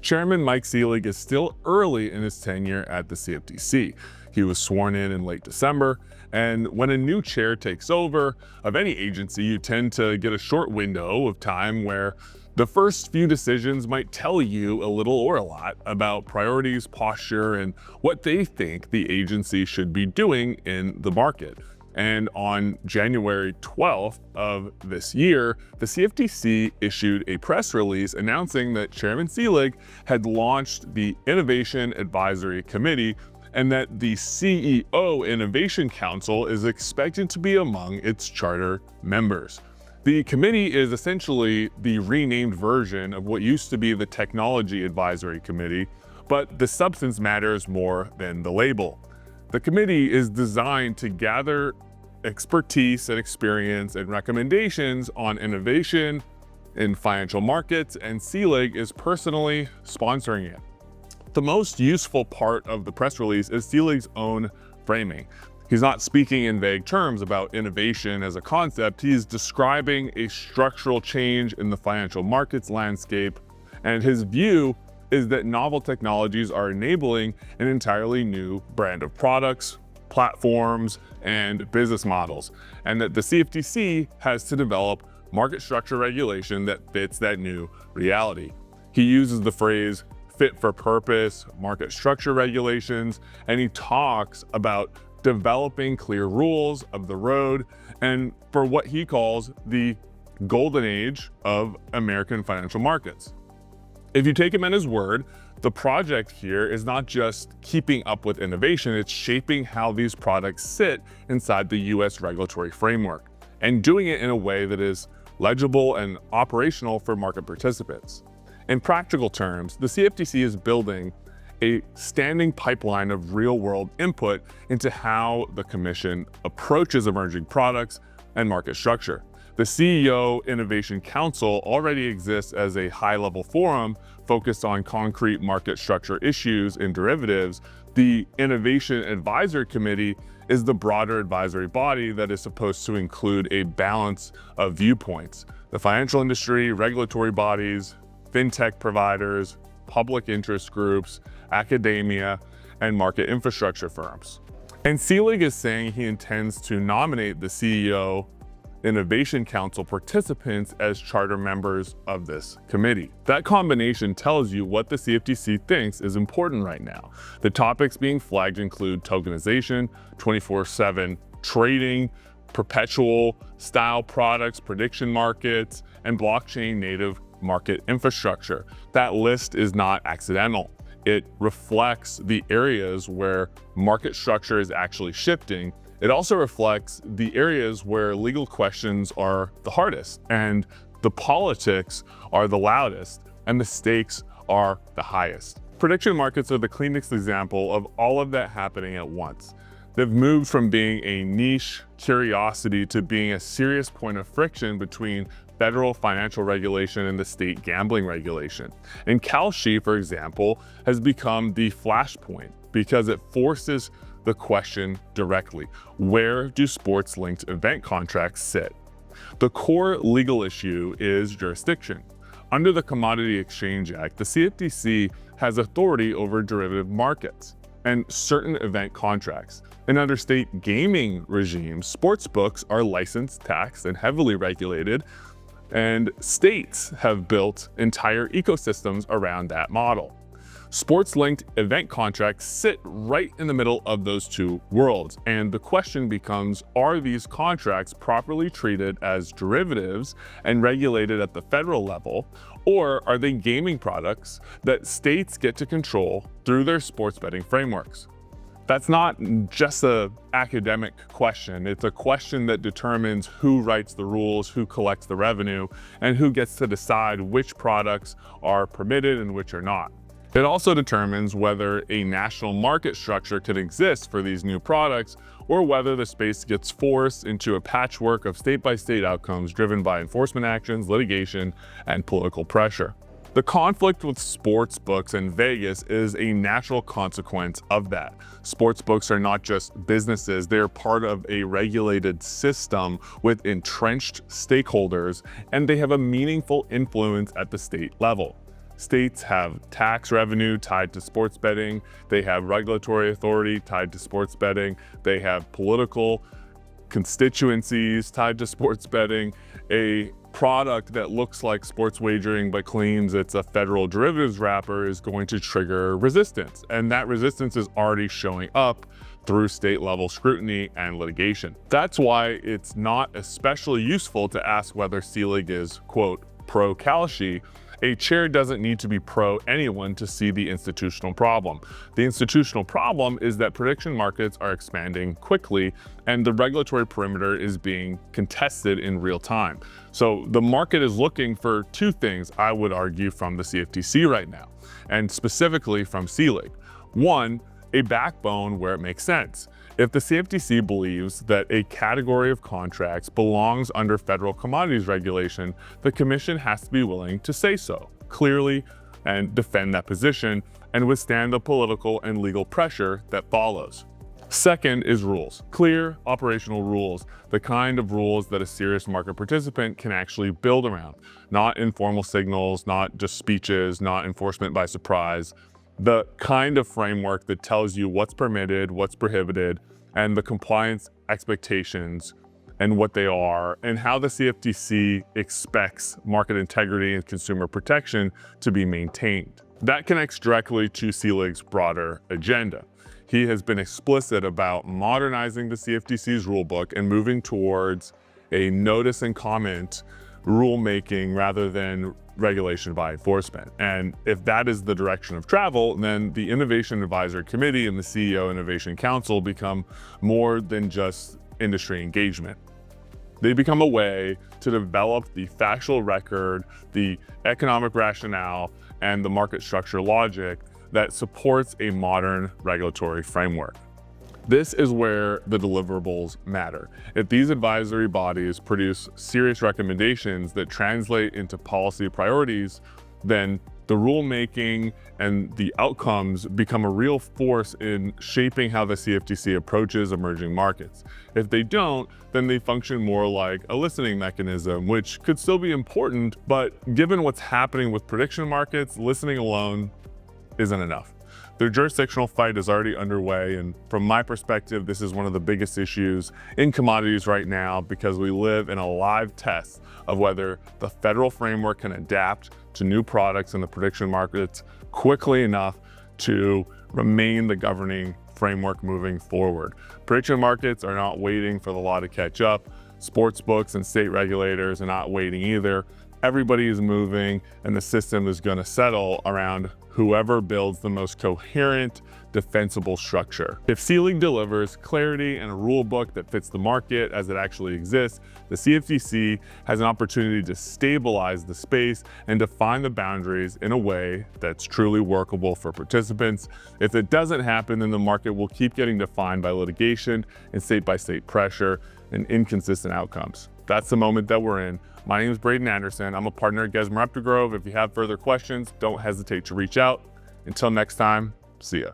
Chairman Mike Selig is still early in his tenure at the CFTC. He was sworn in late December, and when a new chair takes over of any agency, you tend to get a short window of time where the first few decisions might tell you a little or a lot about priorities, posture, and what they think the agency should be doing in the market. And on January 12th of this year, the CFTC issued a press release announcing that Chairman Selig had launched the Innovation Advisory Committee and that the CEO Innovation Council is expected to be among its charter members. The committee is essentially the renamed version of what used to be the Technology Advisory Committee, but the substance matters more than the label. The committee is designed to gather expertise and experience and recommendations on innovation in financial markets, and Selig is personally sponsoring it. The most useful part of the press release is Selig's own framing. He's not speaking in vague terms about innovation as a concept. He's describing a structural change in the financial markets landscape, and his view is that novel technologies are enabling an entirely new brand of products, platforms, and business models, and that the CFTC has to develop market structure regulation that fits that new reality. He uses the phrase fit for purpose market structure regulations, and he talks about developing clear rules of the road and for what he calls the golden age of American financial markets. If you take him at his word, the project here is not just keeping up with innovation, it's shaping how these products sit inside the US regulatory framework and doing it in a way that is legible and operational for market participants. In practical terms, the CFTC is building a standing pipeline of real-world input into how the Commission approaches emerging products and market structure. The CEO Innovation Council already exists as a high-level forum focused on concrete market structure issues and derivatives. The Innovation Advisory Committee is the broader advisory body that is supposed to include a balance of viewpoints. The financial industry, regulatory bodies, fintech providers, public interest groups, academia, and market infrastructure firms. And Selig is saying he intends to nominate the CEO Innovation Council participants as charter members of this committee. That combination tells you what the CFTC thinks is important right now. The topics being flagged include tokenization, 24/7 trading, perpetual style products, prediction markets, and blockchain native market infrastructure. That list is not accidental. It reflects the areas where market structure is actually shifting. It also reflects the areas where legal questions are the hardest, and the politics are the loudest, and the stakes are the highest. Prediction markets are the cleanest example of all of that happening at once. They've moved from being a niche curiosity to being a serious point of friction between federal financial regulation and the state gambling regulation. And Kalshi, for example, has become the flashpoint because it forces the question directly: where do sports-linked event contracts sit? The core legal issue is jurisdiction. Under the Commodity Exchange Act, the CFTC has authority over derivative markets and certain event contracts. And under state gaming regimes, sports books are licensed, taxed, and heavily regulated, and states have built entire ecosystems around that model. Sports-linked event contracts sit right in the middle of those two worlds, and the question becomes, are these contracts properly treated as derivatives and regulated at the federal level, or are they gaming products that states get to control through their sports betting frameworks? That's not just an academic question. It's a question that determines who writes the rules, who collects the revenue, and who gets to decide which products are permitted and which are not. It also determines whether a national market structure can exist for these new products, or whether the space gets forced into a patchwork of state-by-state outcomes driven by enforcement actions, litigation, and political pressure. The conflict with sports books in Vegas is a natural consequence of that. Sports books are not just businesses, they're part of a regulated system with entrenched stakeholders, and they have a meaningful influence at the state level. States have tax revenue tied to sports betting. They have regulatory authority tied to sports betting. They have political constituencies tied to sports betting. A product that looks like sports wagering but claims it's a federal derivatives wrapper is going to trigger resistance. And that resistance is already showing up through state level scrutiny and litigation. That's why it's not especially useful to ask whether Selig is, quote, pro-Kalshi. A chair doesn't need to be pro anyone to see the institutional problem. The institutional problem is that prediction markets are expanding quickly and the regulatory perimeter is being contested in real time. So the market is looking for two things, I would argue, from the CFTC right now, and specifically from Selig. One, a backbone where it makes sense. If the CFTC believes that a category of contracts belongs under federal commodities regulation, the commission has to be willing to say so clearly and defend that position and withstand the political and legal pressure that follows. Second is rules. Clear operational rules, the kind of rules that a serious market participant can actually build around. Not informal signals, not just speeches, not enforcement by surprise. The kind of framework that tells you what's permitted, what's prohibited, and the compliance expectations and what they are, and how the CFTC expects market integrity and consumer protection to be maintained. That connects directly to Selig's broader agenda. He has been explicit about modernizing the CFTC's rulebook and moving towards a notice and comment rulemaking rather than regulation by enforcement. And if that is the direction of travel, then the Innovation Advisory Committee and the CEO Innovation Council become more than just industry engagement. They become a way to develop the factual record, the economic rationale, and the market structure logic that supports a modern regulatory framework. This is where the deliverables matter. If these advisory bodies produce serious recommendations that translate into policy priorities, then the rulemaking and the outcomes become a real force in shaping how the CFTC approaches emerging markets. If they don't, then they function more like a listening mechanism, which could still be important, but given what's happening with prediction markets, listening alone isn't enough. The jurisdictional fight is already underway, and from my perspective, this is one of the biggest issues in commodities right now because we live in a live test of whether the federal framework can adapt to new products in the prediction markets quickly enough to remain the governing framework moving forward. Prediction markets are not waiting for the law to catch up. Sports books and state regulators are not waiting either. Everybody is moving, and the system is going to settle around whoever builds the most coherent, defensible structure. If Selig delivers clarity and a rule book that fits the market as it actually exists, the CFTC has an opportunity to stabilize the space and define the boundaries in a way that's truly workable for participants. If it doesn't happen, then the market will keep getting defined by litigation and state-by-state pressure and inconsistent outcomes. That's the moment that we're in. My name is Braeden Anderson. I'm a partner at Gesmer Updegrove. If you have further questions, don't hesitate to reach out. Until next time, see ya.